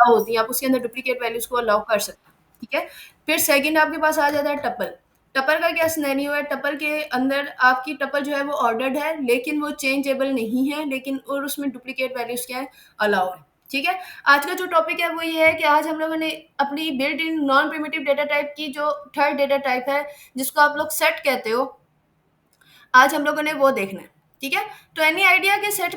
Allow होती हैं, आप उसके अंदर डुप्लीकेट वैल्यूज़ को अलाउ कर सकते हैं, ठीक है? फिर सेकंड आपके पास आ जाता है टपल। टपल का क्या सिनेरियो है, टपल के अंदर आपकी टपल जो है वो ऑर्डर्ड है, लेकिन वो चेंजेबल नहीं है, लेकिन और उसमें डुप्लीकेट वैल्यूज़ क्या है, अलाउ है, ठीक है? आज का जो टॉपिक है वो ये है कि आज हम लोगों ने अपनी built in non primitive data type की जो थर्ड डेटा टाइप है, जिसको आप लोग सेट कहते हो, आज हम लोगों ने वो देखना है, ठीक है? तो एनी आइडिया कि सेट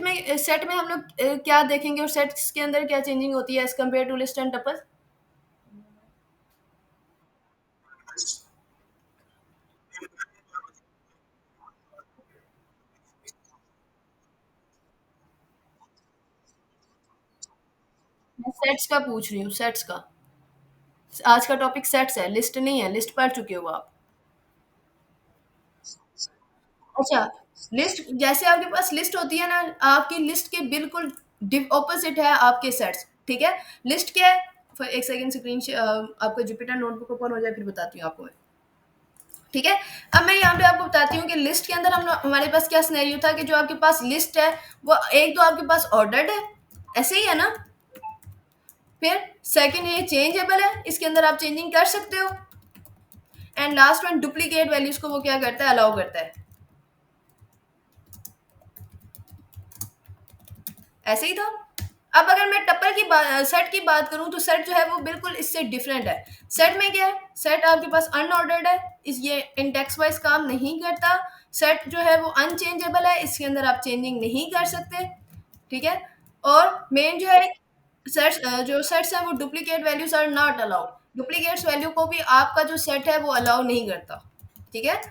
में हम लोग क्या देखेंगे और सेट्स के अंदर क्या चेंजिंग होती है as compare to list and tuple? मैं सेट्स का पूछ रही हूँ, सेट्स का। आज का टॉपिक सेट्स है, लिस्ट नहीं है, लिस्ट पढ़ चुके हो आप। अच्छा, लिस्ट जैसे आपके पास लिस्ट होती है ना, आपकी लिस्ट के बिल्कुल ऑपोजिट है आपके सेट्स, ठीक है? लिस्ट क्या है? एक सेकंड स्क्रीन आपका जुपिटर नोटबुक ओपन हो जाए फिर बताती हूँ आपको मैं, ठीक है? अब मैं यहाँ पे आपको बताती हूँ कि लिस्ट के अंदर हमारे पास क्या सिनेरियो था कि जो आपके पास लिस्ट है वो एक तो आपके पास ऑर्डर्ड है, ऐसे ही है ना? फिर सेकंड ये चेंजेबल है, इसके अंदर आप चेंजिंग कर सकते हो, and last one duplicate values को वो क्या करता है, अलाउ करता है। ऐसे ही था। अब अगर मैं टप्पल की सेट की बात करूं तो सेट जो है वो बिल्कुल इससे डिफरेंट है। सेट में क्या है, सेट आपके पास अनऑर्डर्ड है, इस ये इंडेक्स वाइज काम नहीं करता। सेट जो है वो अनचेंजेबल है, इसके अंदर आप चेंजिंग नहीं कर सकते, ठीक है? और मेन जो है सेट्स, जो सेट्स हैं वो duplicate values are not allowed, duplicates value को भी आपका जो सेट है वो अलाउ नहीं करता, ठीक है?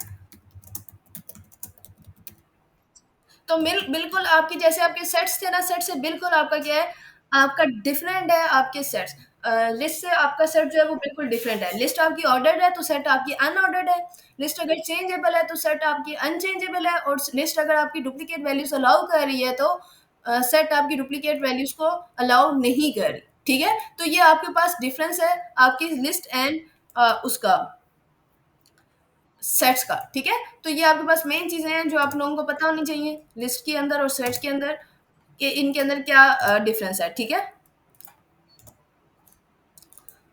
तो बिल्कुल आपकी जैसे आपके सेट्स थे ना, सेट से बिल्कुल आपका क्या है, आपका डिफरेंट है आपके सेट्स। लिस्ट से आपका सेट जो है वो बिल्कुल डिफरेंट है। लिस्ट आपकी ऑर्डर्ड है तो सेट आपकी अनऑर्डर्ड है। लिस्ट अगर चेंजेबल है तो सेट आपकी अनचेंजेबल है, और लिस्ट अगर आपकी डुप्लीकेट वैल्यूज अलाउ कर रही है तो सेट आपकी डुप्लीकेट वैल्यूज को अलाउ नहीं कर रही, ठीक है? तो ये आपके पास डिफरेंस है आपकी लिस्ट एंड उसका सेट्स का, ठीक है? तो ये आपके पास मेन चीजें हैं जो आप लोगों को पता होनी चाहिए लिस्ट के अंदर और सेट्स के अंदर, कि इनके अंदर क्या डिफरेंस है, ठीक है?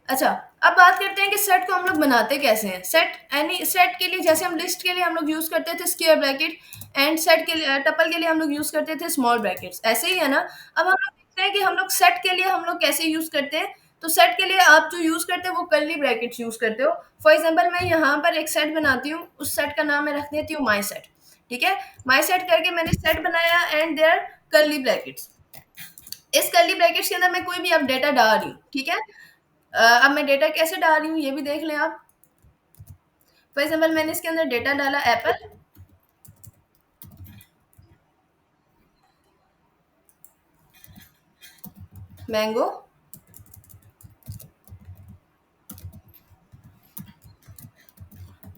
अच्छा, अब बात करते हैं कि सेट को हम लोग बनाते कैसे हैं। सेट एनी सेट के लिए जैसे हम लिस्ट के लिए हम लोग यूज करते थे स्क्वायर ब्रैकेट, एंड सेट के लिए टपल के लिए हम लोग यूज करते थे स्मॉल ब्रैकेट्स, ऐसे ही है ना? अब हम लोग देखते हैं कि हम लोग सेट के लिए हम लोग कैसे यूज करते हैं। तो सेट के लिए आप जो यूज करते हो वो कर्ली ब्रैकेट्स यूज करते हो। फॉर एग्जाम्पल मैं यहाँ पर एक सेट बनाती हूँ, उस सेट का नाम मैं रख देती हूँ माई सेट, ठीक है? माई सेट करके मैंने सेट बनाया एंड देयर कर्ली ब्रैकेट्स। इस कर्ली ब्रैकेट्स के अंदर मैं कोई भी अब डेटा डाल रही हूँ, ठीक है? अब मैं डेटा कैसे डाल रही हूँ ये भी देख लें आप। फॉर एग्जाम्पल मैंने इसके अंदर डेटा डाला एप्पल, मैंगो,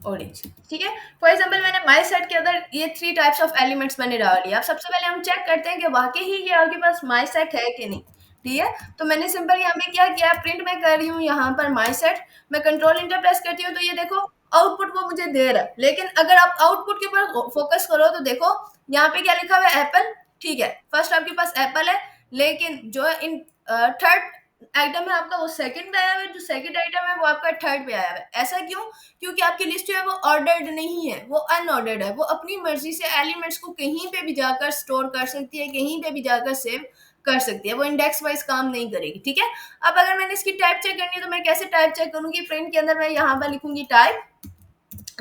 ऑरेंज, ठीक है? फॉर एग्जाम्पल मैंने माई सेट के अंदर ये थ्री टाइप्स ऑफ एलिमेंट्स मैंने डाल दिया। अब सबसे पहले हम चेक करते हैं कि वाकई ही ये आपके पास माई सेट है कि नहीं, ठीक है? तो मैंने सिंपल यहाँ पे क्या किया, प्रिंट में कर रही हूँ यहाँ पर माई सेट, मैं कंट्रोल इंटर प्रेस करती हूँ तो ये देखो आउटपुट वो मुझे दे रहा है। लेकिन अगर आप आउटपुट के ऊपर फोकस करो तो देखो यहाँ पे क्या लिखा हुआ है, एप्पल, ठीक है? फर्स्ट आपके पास एप्पल है, लेकिन जो इन थर्ड आइटम है आपका वो सेकंड पे आया हुआ है, जो सेकंड आइटम है वो आपका थर्ड पे आया हुआ है। ऐसा क्यों? क्योंकि आपकी लिस्ट जो है वो ऑर्डर्ड नहीं है, वो अनऑर्डर्ड है। वो अपनी मर्जी से एलिमेंट्स को कहीं पे भी जाकर स्टोर कर सकती है, कहीं पे भी जाकर सेव कर सकती है, वो इंडेक्स वाइज काम नहीं करेगी, ठीक है? अब अगर मैंने इसकी टाइप चेक करनी है तो मैं कैसे टाइप चेक करूंगी, प्रिंट के अंदर मैं यहाँ पर लिखूंगी टाइप,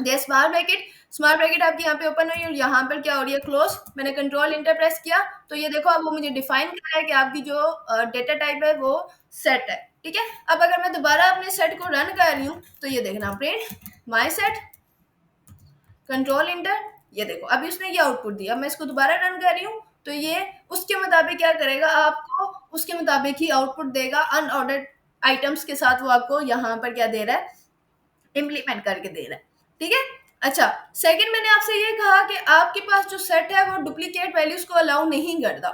ये स्मॉल ब्रैकेट, स्मॉल ब्रैकेट आपकी यहाँ पे ओपन हुई और यहाँ पर क्या हो रही है, क्लोज। मैंने कंट्रोल इंटर प्रेस किया तो ये देखो अब वो मुझे डिफाइन कर रहा है कि आपकी जो डेटा टाइप है वो सेट है, ठीक है? अब अगर मैं दोबारा अपने सेट को रन कर रही हूँ तो ये देखना, print my set, control inter, ये देखो अभी उसने ये आउटपुट दिया। मैं इसको दोबारा रन कर रही हूँ तो ये उसके मुताबिक क्या करेगा, आपको उसके मुताबिक ही आउटपुट देगा। अनऑर्डर्ड आइटम्स के साथ वो आपको यहाँ पर क्या दे रहा है, इम्प्लीमेंट करके दे रहा है, ठीक है? अच्छा, सेकंड मैंने आपसे ये कहा कि आपके पास जो सेट है वो डुप्लीकेट वैल्यूज को अलाउ नहीं करता।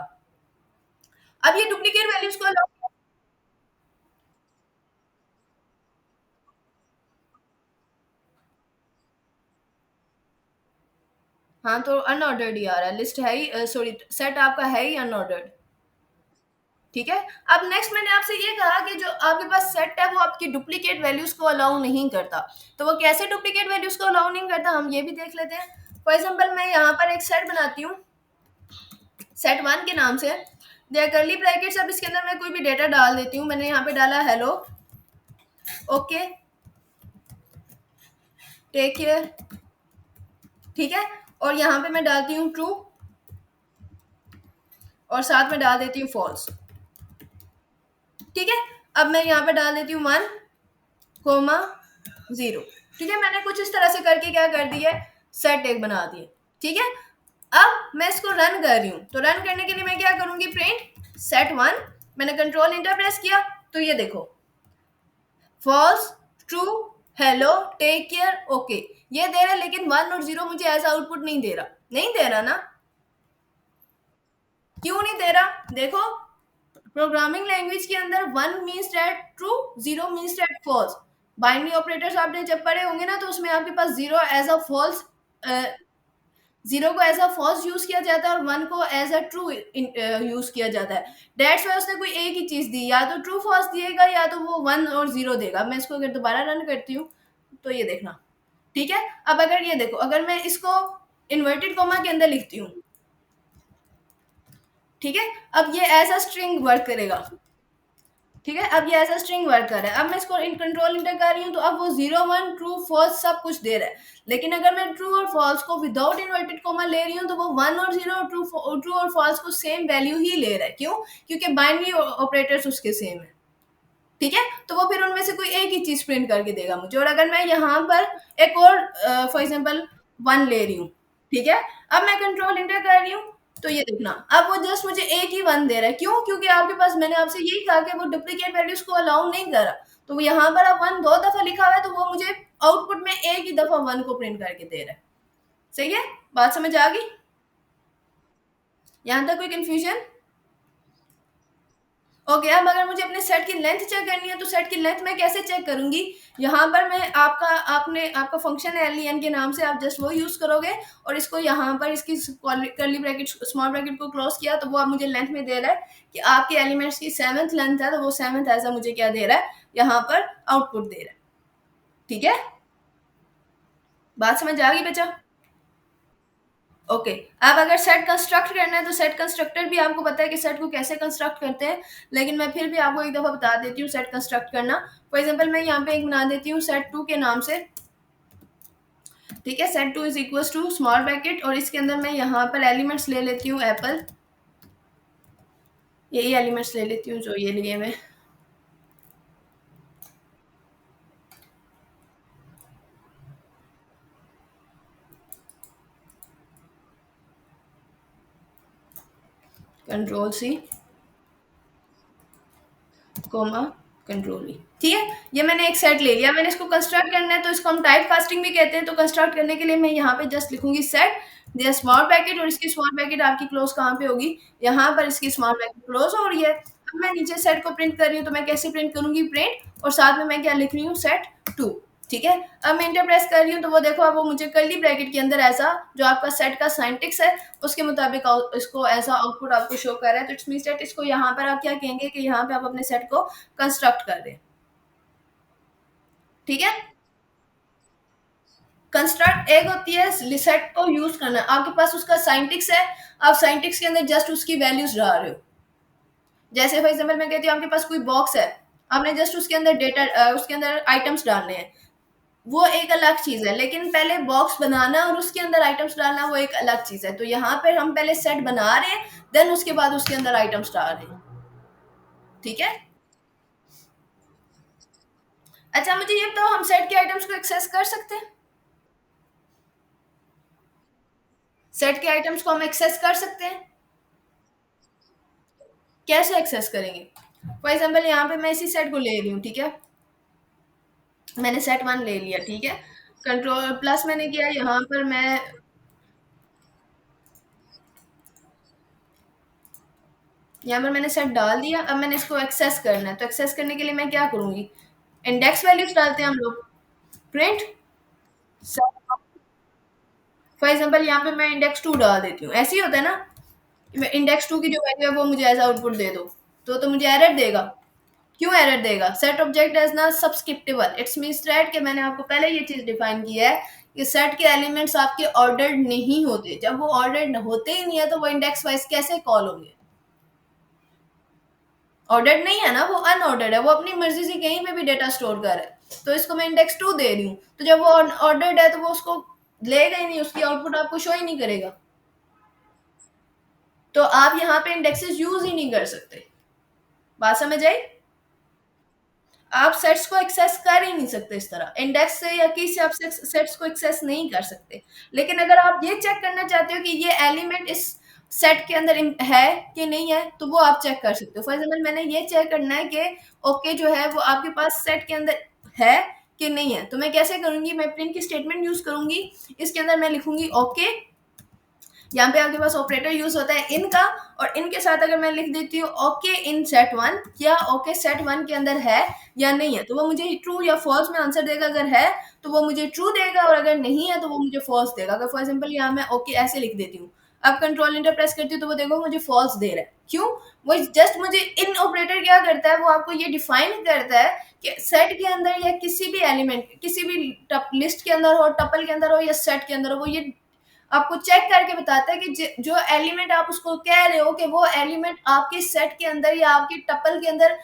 अब ये डुप्लीकेट वैल्यूज को अलाउ, हाँ तो अनऑर्डर्ड ही आ रहा है, लिस्ट है ही, सॉरी सेट आपका है ही अनऑर्डर्ड, ठीक है। अब नेक्स्ट मैंने आपसे ये कहा कि जो आपके पास सेट है वो आपकी डुप्लीकेट वैल्यूज को अलाउ नहीं करता। तो वो कैसे डुप्लीकेट वैल्यूज को अलाउ नहीं करता, हम ये भी देख लेते हैं। फॉर एग्जाम्पल मैं यहाँ पर एक सेट बनाती हूँ सेट वन के नाम से। देयर कर्ली ब्रैकेट्स, अब इसके अंदर मैं कोई भी डेटा डाल देती हूँ। मैंने यहाँ पे डाला हेलो, ओके, टेक केयर, ठीक है। और यहाँ पे मैं डालती हूँ ट्रू, और साथ में डाल देती हूँ फॉल्स, ठीक है। अब मैं यहाँ पे डाल देती हूँ 1, 0, ठीक है। मैंने कुछ इस तरह से करके क्या कर दिया, सेट एक बना दिया, ठीक है। अब मैं इसको रन कर रही हूँ, तो रन करने के लिए मैं क्या करूंगी, प्रिंट सेट वन। मैंने कंट्रोल इंटर प्रेस किया, तो ये देखो false, true, hello, take care, okay, ये दे रहा है। लेकिन 1 और 0 मुझे ऐसा आउटपुट नहीं दे रहा, नहीं दे रहा ना। क्यों नहीं दे रहा, देखो प्रोग्रामिंग लैंग्वेज के अंदर 1 means that true, 0 means that false. Binary operators आपने जब पढ़े होंगे ना, तो उसमें आपके पास zero as a false, zero को एज अ फॉल्स यूज किया जाता है और वन को एज अ ट्रू यूज किया जाता है। डेट्स वाई उसने कोई एक ही चीज दी, या तो ट्रू फॉल्स दिएगा या तो वो 1 और 0 देगा। मैं इसको अगर दोबारा रन करती हूँ तो ये देखना, ठीक है। अब अगर ये देखो, अगर मैं इसको इन्वर्टेड कोमा के अंदर लिखती हूँ, ठीक है, अब ये एज अ स्ट्रिंग वर्क करेगा, ठीक है। अब ये ऐसा स्ट्रिंग वर्क कर रहा है। अब मैं इसको इन कंट्रोल इंटर कर रही हूँ, तो अब वो 0, 1, ट्रू, फॉल्स सब कुछ दे रहा है। लेकिन अगर मैं ट्रू और फॉल्स को विदाउट इन्वर्टेड कोमा ले रही हूँ, तो वो 1 और 0 और ट्रू और फॉल्स को सेम वैल्यू ही ले रहा है। क्यों? क्योंकि बाइनरी ऑपरेटर्स उसके सेम है, ठीक है। तो वो फिर उनमें से कोई एक ही चीज प्रिंट करके देगा मुझे। और अगर मैं यहाँ पर एक और फॉर एग्जाम्पल 1 ले रही हूँ, ठीक है, अब मैं कंट्रोल इंटर कर रही हूँ, तो ये देखना अब वो जस्ट मुझे एक ही 1 दे रहा है। क्यों? क्योंकि आपके पास, मैंने आपसे यही कहा कि वो डुप्लीकेट वैल्यूज को अलाउ नहीं कर रहा। तो वो यहाँ पर अब 1 2 दफा लिखा हुआ है, तो वो मुझे आउटपुट में एक ही दफा 1 को प्रिंट करके दे रहा है। सही है, बात समझ आ गई? यहाँ तक कोई कंफ्यूजन? ओके। अब अगर मुझे अपने सेट की लेंथ चेक करनी है, तो सेट की लेंथ मैं कैसे चेक करूंगी? यहाँ पर मैं आपका फंक्शन है len के नाम से, आप जस्ट वो यूज करोगे और इसको यहाँ पर इसकी कर्ली ब्रैकेट स्मॉल ब्रैकेट को क्लोज किया, तो वो आप मुझे लेंथ में दे रहा है कि आपके एलिमेंट्स की 7th लेंथ है, तो वो 7th ऐसा मुझे क्या दे रहा है, यहाँ पर आउटपुट दे रहा है, ठीक है। बात समझ आ गई बच्चा? ओके। अब अगर सेट कंस्ट्रक्ट करना है, तो सेट कंस्ट्रक्टर भी आपको पता है कि सेट को कैसे कंस्ट्रक्ट करते हैं। लेकिन मैं फिर भी आपको एक दफा बता देती हूँ सेट कंस्ट्रक्ट करना। फॉर एग्जांपल मैं यहाँ पे एक बना देती हूँ सेट टू के नाम से, ठीक है। Set two is equal to small bracket, और इसके अंदर मैं यहाँ पर एलिमेंट्स ले लेती हूँ एप्पल, यही एलिमेंट्स ले लेती हूँ जो ये लिए हुए, control C, comma, control V, ठीक है। ये मैंने एक सेट ले लिया। मैंने इसको कंस्ट्रक्ट करना है, तो इसको हम टाइप कास्टिंग भी कहते हैं। तो कंस्ट्रक्ट करने के लिए मैं यहाँ पे जस्ट लिखूंगी सेट दिया स्मॉल ब्रैकेट, और इसकी स्मॉल ब्रैकेट आपकी क्लोज कहाँ पे होगी, यहाँ पर इसकी स्मॉल ब्रैकेट क्लोज हो रही है। अब मैं नीचे सेट को प्रिंट कर रही हूँ, तो मैं कैसे प्रिंट करूंगी, प्रिंट, और साथ में मैं क्या लिख रही हूँ, सेट टू, ठीक है। अब मैं इंटर प्रेस कर रही हूँ, तो वो देखो अब वो मुझे कर्ली ब्रैकेट के अंदर ऐसा जो आपका सेट का साइंटिक्स है उसके मुताबिक इसको ऐसा आउटपुट आपको शो कर रहा है। तो इट्स मींस दैट इसको यहाँ पर आप क्या कहेंगे कि यहाँ पे आप अपने सेट को कंस्ट्रक्ट कर रहे हैं, ठीक है। कंस्ट्रक्ट एक होती है सेट को यूज करना, आपके पास उसका साइंटिक्स है, आप साइंटिक्स के अंदर जस्ट उसकी वैल्यूज डाल रहे हो। जैसे फॉर एग्जांपल मैं कहती हूँ आपके पास कोई बॉक्स है, आपने जस्ट उसके अंदर डेटा उसके अंदर आइटम्स डालने हैं, वो एक अलग चीज है। लेकिन पहले बॉक्स बनाना और उसके अंदर आइटम्स डालना वो एक अलग चीज है। तो यहाँ पे हम पहले सेट बना रहे हैं, देन उसके बाद उसके अंदर आइटम्स डाल रहे हैं, ठीक है। अच्छा मुझे ये बताओ, हम सेट के आइटम्स को एक्सेस कर सकते हैं? सेट के आइटम्स को हम एक्सेस कर सकते हैं? कैसे एक्सेस करेंगे? फॉर एग्जाम्पल यहाँ पे मैं इसी सेट को ले रही हूँ, ठीक है। मैंने सेट वन ले लिया, ठीक है। कंट्रोल प्लस मैंने किया, यहाँ पर मैं यहाँ पर मैंने सेट डाल दिया। अब मैंने इसको एक्सेस करना है, तो एक्सेस करने के लिए मैं क्या करूंगी, इंडेक्स वैल्यूज डालते हैं हम लोग, प्रिंट सेट। फॉर एग्जाम्पल यहाँ पे मैं इंडेक्स टू डाल देती हूँ, ऐसे ही होता है ना, इंडेक्स टू की जो वैल्यू है वो मुझे एज आउटपुट दे दो, तो मुझे एरर देगा। क्यों एरर देगा? सेट ऑब्जेक्ट एज ना सब्सक्रिप्टेबल, इट्स मींस दैट कि मैंने आपको पहले ये चीज डिफाइन की है कि सेट के एलिमेंट्स आपके ऑर्डर्ड नहीं होते। जब वो ऑर्डर्ड होते ही नहीं है तो वो इंडेक्स वाइज कैसे कॉल होंगे? ऑर्डर्ड नहीं है ना, वो अनऑर्डर्ड है, वो अपनी मर्जी से कहीं पे भी डेटा स्टोर कर रहा है। तो इसको मैं इंडेक्स 2 दे रही हूँ, तो जब वो ऑर्डर्ड है तो वो उसको लेगा ही नहीं, उसकी आउटपुट आपको शो ही नहीं करेगा। तो आप यहाँ पे इंडेक्सेस यूज ही नहीं कर सकते। बात समझ आई? आप सेट्स को एक्सेस कर ही नहीं सकते इस तरह, इंडेक्स से या की से आप सेट्स को एक्सेस नहीं कर सकते। लेकिन अगर आप ये चेक करना चाहते हो कि ये एलिमेंट इस सेट के अंदर है कि नहीं है, तो वो आप चेक कर सकते हो। फॉर एग्जाम्पल मैंने ये चेक करना है कि ओके जो है वो आपके पास सेट के अंदर है कि नहीं है, तो मैं कैसे करूंगी? मैं प्रिंट की स्टेटमेंट यूज करूंगी। इसके अंदर मैं लिखूंगी ओके। यहाँ पे आपके पास ऑपरेटर यूज होता है इन का, और इनके साथ अगर मैं लिख देती हूँ ओके इन सेट वन, या ओके सेट वन के अंदर है या नहीं है, तो वो मुझे ट्रू या फॉल्स में आंसर देगा। अगर है तो वो मुझे ट्रू देगा, और अगर नहीं है तो वो मुझे फॉल्स देगा। अगर फॉर एग्जाम्पल यहाँ मैं ओके ऐसे लिख देती हूँ, अब कंट्रोल इंटर प्रेस करती हूँ, तो वो देखो मुझे फॉल्स दे रहा है। क्यों? वो जस्ट मुझे इन ऑपरेटर क्या करता है, वो आपको ये डिफाइन करता है कि सेट के अंदर या किसी भी एलिमेंट, किसी भी लिस्ट के अंदर हो, टपल के अंदर हो या सेट के अंदर हो, वो ये आपको चेक करके बताता है कि जो एलिमेंट आप उसको कह रहे हो कि वो एलिमेंट आपके सेट के अंदर या आपके टपल के अंदर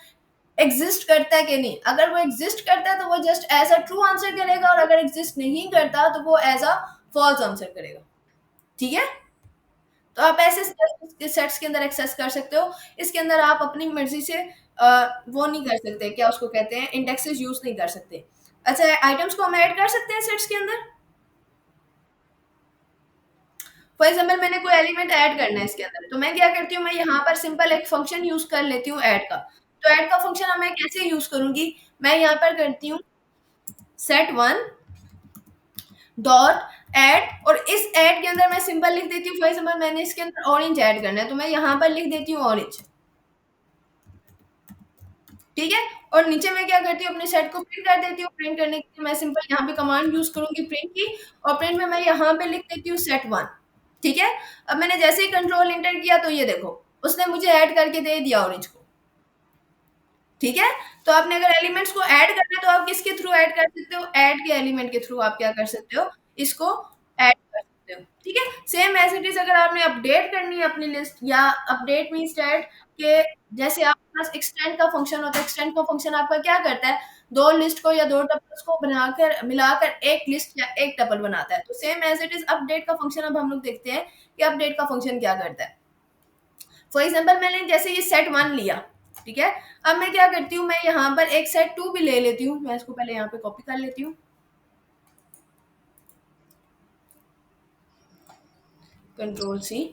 एग्जिस्ट करता है कि नहीं। अगर वो एग्जिस्ट करता है तो वो just as a true answer करेगा, और अगर एग्जिस्ट नहीं करता तो वो एज अ फॉल्स आंसर करेगा। ठीक है? तो आप ऐसे सेट्स के अंदर एक्सेस कर सकते हो। इसके अंदर आप अपनी मर्जी से वो नहीं कर सकते, क्या उसको कहते हैं, इंडेक्सेस यूज नहीं कर सकते। अच्छा, आइटम्स को हम ऐड कर सकते हैं सेट्स के अंदर। फॉर एग्जाम्पल मैंने कोई एलिमेंट ऐड करना है इसके अंदर, तो मैं क्या करती हूँ, मैं यहाँ पर सिंपल एक फंक्शन यूज कर लेती हूँ ऐड का। तो ऐड का फंक्शन अब मैं कैसे यूज करूंगी? मैं यहाँ पर करती हूँ सेट वन डॉट ऐड, और इस ऐड के अंदर मैं सिंपल लिख देती हूँ, फॉर एग्जाम्पल मैंने इसके अंदर ऑरेंज ऐड करना है, तो मैं यहाँ पर लिख देती हूँ ऑरेंज। ठीक है? और नीचे मैं क्या करती हूँ, अपने सेट को प्रिंट कर देती हूँ। प्रिंट करने के लिए मैं सिंपल यहाँ पे कमांड यूज करूंगी प्रिंट की, और प्रिंट में मैं यहाँ पे लिख देती हूँ सेट वन। ठीक है? अब मैंने जैसे ही कंट्रोल इंटर किया तो ये देखो उसने मुझे ऐड करके दे दिया ऑरेंज को। ठीक है? तो आपने अगर एलिमेंट्स को ऐड करना है तो आप किसके थ्रू ऐड कर सकते हो? ऐड के एलिमेंट के थ्रू आप क्या कर सकते हो? इसको ऐड कर सकते हो। ठीक है? सेम एज इट इज अगर आपने अपडेट करनी है अपनी लिस्ट, या अपडेट मीन्स दैट के जैसे आपके पास एक्सटेंड का फंक्शन होता है, एक्सटेंड का फंक्शन आपका क्या करता है? दो लिस्ट को या दो टपल्स को बनाकर मिलाकर एक लिस्ट या एक टपल बनाता है। तो same as it is update का फंक्शन अब हम लोग देखते हैं कि अपडेट का फंक्शन क्या करता है। फॉर एग्जाम्पल मैंने जैसे ये सेट वन लिया, ठीक है? अब मैं क्या करती हूँ, मैं यहाँ पर एक सेट टू भी ले लेती हूँ। मैं इसको पहले यहाँ पे कॉपी कर लेती हूँ, कंट्रोल सी।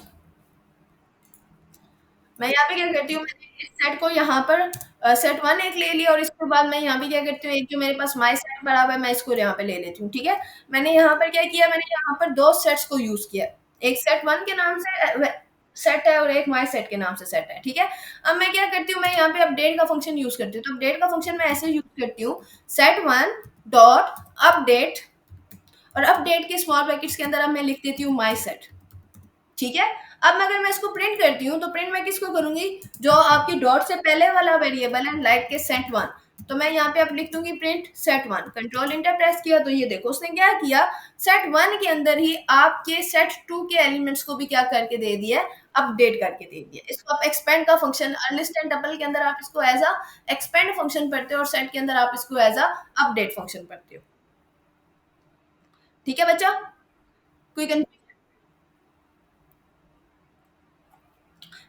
मैं यहाँ पे क्या करती हूँ, मैंने इस सेट को यहाँ पर सेट वन एक ले लिया, और इसके बाद मैं यहाँ पे क्या करती हूँ, एक जो मेरे पास माई सेट पड़ा हुआ है मैं इसको यहाँ पे ले लेती हूँ। ठीक है? मैंने यहाँ पर क्या किया, मैंने यहाँ पर दो सेट्स को यूज किया, एक सेट वन के नाम से सेट है और एक माई सेट के नाम से सेट है। ठीक है? अब मैं क्या करती हूँ, मैं यहाँ पे अपडेट का फंक्शन यूज करती हूँ। तो अपडेट का फंक्शन मैं ऐसे यूज करती हूँ, सेट वन डॉट अपडेट, और अपडेट के स्मॉल ब्रैकेट्स के अंदर अब मैं लिख देती हूँ माई सेट। ठीक है? अब अगर मैं इसको प्रिंट करती हूँ तो प्रिंट मैं किसको करूंगी? जो आपकी डॉट से पहले वाला वेरिएबल है, लाइक के सेट वन। तो मैं यहाँ पे अब लिख दूंगी print set one. Control enter press किया तो ये देखो उसने क्या किया, सेट वन के अंदर ही आपके सेट टू के एलिमेंट्स को भी क्या करके दे दिया, अपडेट करके दे दिया। इसको आप एक्सपेंड का फंक्शन, लिस्ट एंड टपल के अंदर आप इसको एज अ एक्सपेंड फंक्शन पढ़ते हो, और सेट के अंदर आप इसको एज अ अपडेट फंक्शन पढ़ते हो। ठीक है बच्चा? कोई कंफ्यूजन?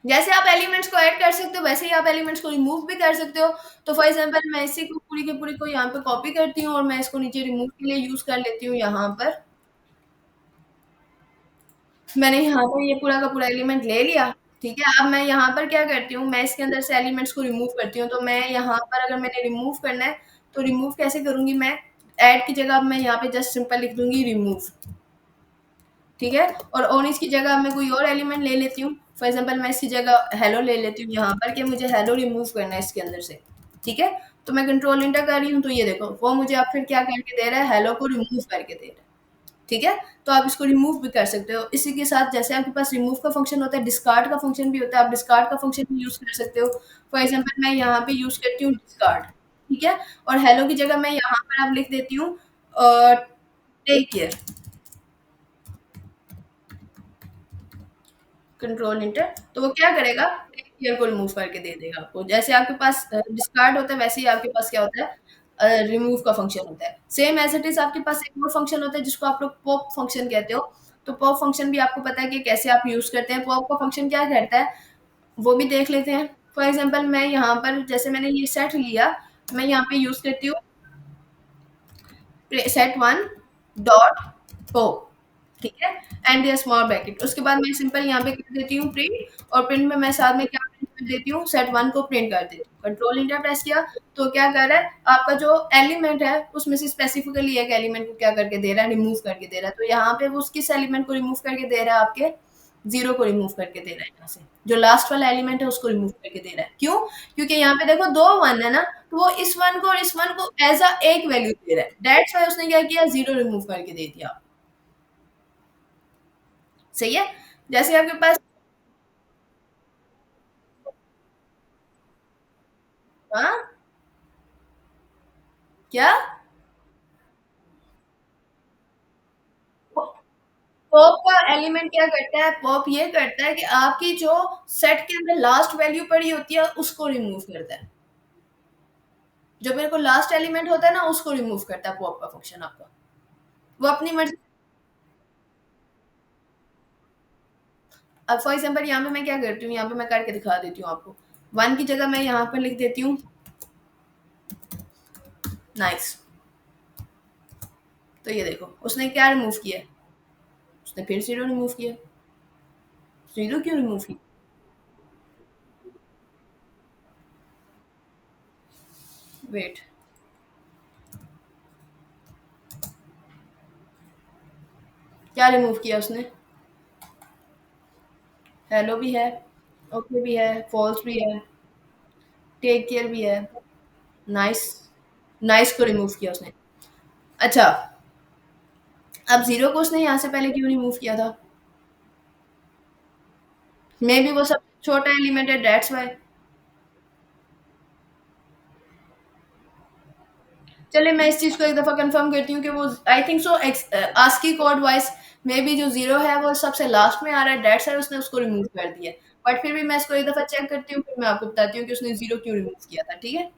जैसे आप एलिमेंट्स को ऐड कर सकते हो वैसे ही आप एलिमेंट्स को रिमूव भी कर सकते हो। तो फॉर एग्जांपल मैं इसी को पूरी की पूरी को यहाँ पे कॉपी करती हूँ, और मैं इसको नीचे रिमूव के लिए यूज कर लेती हूँ। यहाँ पर मैंने यहाँ पर ये पूरा का पूरा एलिमेंट ले लिया। ठीक है? अब मैं यहाँ पर क्या करती हूँ, मैं इसके अंदर से एलिमेंट्स को रिमूव करती हूँ। तो मैं यहाँ पर अगर मैंने रिमूव करना है तो रिमूव कैसे करूंगी, मैं ऐड की जगह अब मैं यहाँ पे जस्ट सिंपल लिख दूंगी रिमूव। ठीक है? और ऑरेंज की जगह मैं कोई और एलिमेंट ले लेती हूँ। फॉर एग्जांपल मैं इसकी जगह हेलो ले लेती हूँ यहाँ पर, कि मुझे हेलो रिमूव करना है इसके अंदर से। ठीक है? तो मैं कंट्रोल इंटर कर रही हूँ, तो ये देखो वो मुझे अब फिर क्या करके दे रहा है, हेलो को रिमूव करके दे रहा है। ठीक है? तो आप इसको रिमूव भी कर सकते हो। इसी के साथ जैसे आपके पास रिमूव का फंक्शन होता है, डिस्कार्ड का फंक्शन भी होता है, आप डिस्कार्ड का फंक्शन भी यूज़ कर सकते हो। फॉर एग्ज़ाम्पल मैं यहाँ पे यूज़ करती हूँ डिस्कार्ड, ठीक है? और हेलो की जगह मैं यहाँ पर अब लिख देती हूँ टेक केयर, कंट्रोल इंटर, तो वो क्या करेगा, टेक केयर को रिमूव करके दे देगा आपको। जैसे आपके पास डिस्कार्ड होता है, वैसे ही आपके पास क्या होता है, रिमूव का फंक्शन होता है। सेम एज़ इट इज़ आपके पास एक और फंक्शन होता है जिसको आप लोग पॉप फंक्शन कहते हो। तो पॉप फंक्शन भी आपको पता है कि कैसे आप यूज़ करते हैं। पॉप का फंक्शन क्या करता है, वो भी देख लेते हैं। फॉर एग्ज़ाम्पल मैं यहाँ पर जैसे मैंने ये सेट लिया, मैं यहाँ पे यूज़ करती हूँ सेट 1 डॉट पॉप, ठीक है? एंड दिस स्मॉल ब्रैकेट, उसके बाद मैं सिंपल यहाँ पे कर देती हूँ प्रिंट, और प्रिंट में मैं साथ में क्या प्रिंट कर देती हूँ, सेट 1 को प्रिंट कर देती हूँ। कंट्रोल इंटर प्रेस किया, तो क्या कर रहा है, आपका जो एलिमेंट है उसमें से स्पेसिफिकली एक एलिमेंट को क्या करके दे रहा है, रिमूव करके दे रहा है। तो यहाँ पे वो उस किस एलिमेंट को रिमूव करके दे रहा है, आपके जीरो को रिमूव करके दे रहा है। यहाँ से जो लास्ट वाला एलिमेंट है उसको रिमूव करके दे रहा है। क्यों? क्योंकि यहाँ पे देखो दो वन है ना, तो वो इस वन को और इस वन को एज अ एक वैल्यू दे रहा है। दैट्स वाई उसने क्या किया, जीरो रिमूव करके दे दिया। सही है? जैसे आपके पास, हाँ, क्या, पॉप का एलिमेंट क्या करता है, पॉप ये करता है कि आपकी जो सेट के अंदर लास्ट वैल्यू पड़ी होती है उसको रिमूव करता है। जो मेरे को लास्ट एलिमेंट होता है ना उसको रिमूव करता है पॉप का फंक्शन आपका। वो अपनी मर्जी। अब फॉर एग्जाम्पल यहाँ पे मैं क्या करती हूँ, यहाँ पे मैं करके दिखा देती हूँ आपको। वन की जगह मैं यहाँ पर लिख देती हूँ नाइस। तो ये देखो उसने क्या रिमूव किया है, उसने फिर जीरो रिमूव किया। जीरो क्यों रिमूव किया? वेट, क्या रिमूव किया उसने, हेलो भी है, ओके भी है, फॉल्स भी है, टेक केयर भी है, नाइस, नाइस को रिमूव किया उसने। अच्छा, अब जीरो को उसने यहाँ से पहले क्यों रिमूव किया था? मे बी वो सब छोटा एलिमेंट है, दैट्स वाई। चलिए मैं इस चीज को एक दफा कंफर्म करती हूँ कि वो I think so ASCII code wise maybe जो जीरो है वो सबसे लास्ट में आ रहा है, दैट्स वाई उसने उसको रिमूव कर दिया। बट फिर भी मैं इसको एक दफा चेक करती हूँ, फिर मैं आपको बताती हूँ कि उसने जीरो क्यों रिमूव किया था, ठीक है?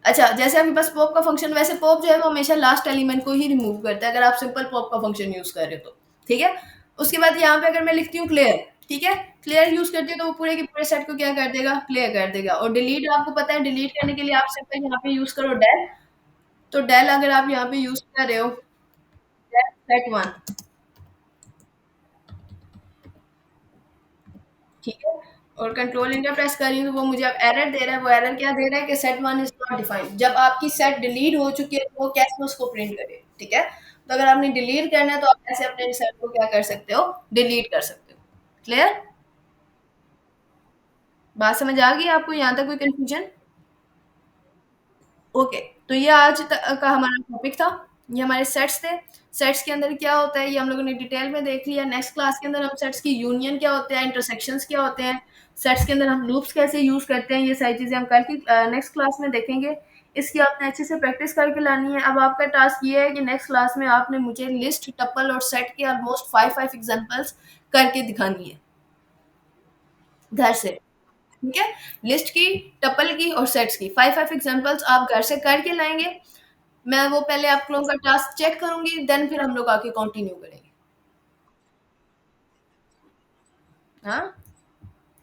अच्छा, जैसे आपके पास पॉप का फंक्शन, वैसे पॉप जो है वो हमेशा लास्ट एलिमेंट को ही रिमूव करता है अगर आप सिंपल पॉप का फंक्शन यूज कर रहे हो तो, ठीक है? उसके बाद यहाँ पे अगर मैं लिखती हूँ क्लियर, ठीक है, क्लियर यूज करती हूँ तो वो पूरे के पूरे सेट को क्या कर देगा, क्लियर कर देगा। और डिलीट आपको पता है, डिलीट करने के लिए आप सिंपल यहाँ पे यूज करो डेल। तो डेल अगर आप यहाँ पे यूज कर रहे हो, सेट वन, ठीक है, और कंट्रोल इंटर प्रेस कर रही हूँ तो वो मुझे अब एरर दे रहा है। वो एरर क्या दे रहा है कि set one is not defined. जब आपकी सेट डिलीट हो चुकी है तो वो कैसे उसको प्रिंट करे, ठीक है? तो अगर आपने डिलीट करना है तो आप ऐसे अपने सेट को क्या कर सकते हो, डिलीट कर सकते हो। क्लियर? बात समझ आ गई आपको? यहाँ तक कोई कंफ्यूजन? ओके, तो ये आज तक का हमारा टॉपिक था। ये हमारे सेट्स थे। सेट्स के अंदर क्या होता है ये हम लोगों ने डिटेल में देख लिया। नेक्स्ट क्लास के अंदर हम सेट्स की यूनियन क्या होते हैं, इंटरसेक्शंस क्या होते हैं, सेट्स के अंदर हम लूप्स कैसे यूज करते हैं, ये सारी चीजें हम कल की नेक्स्ट क्लास में देखेंगे। इसकी आपने अच्छे से प्रैक्टिस करके लानी है। अब आपका टास्क ये है कि नेक्स्ट क्लास में आपने मुझे लिस्ट, टपल और सेट के ऑलमोस्ट 5 एग्जांपल्स करके दिखानी है घर से, ठीक है? लिस्ट की, टपल की और सेट्स की 5 एग्जांपल्स आप घर से करके लाएंगे। मैं वो पहले आप लोगों का टास्क चेक करूंगी, देन फिर हम लोग आके कंटिन्यू करेंगे। हाँ,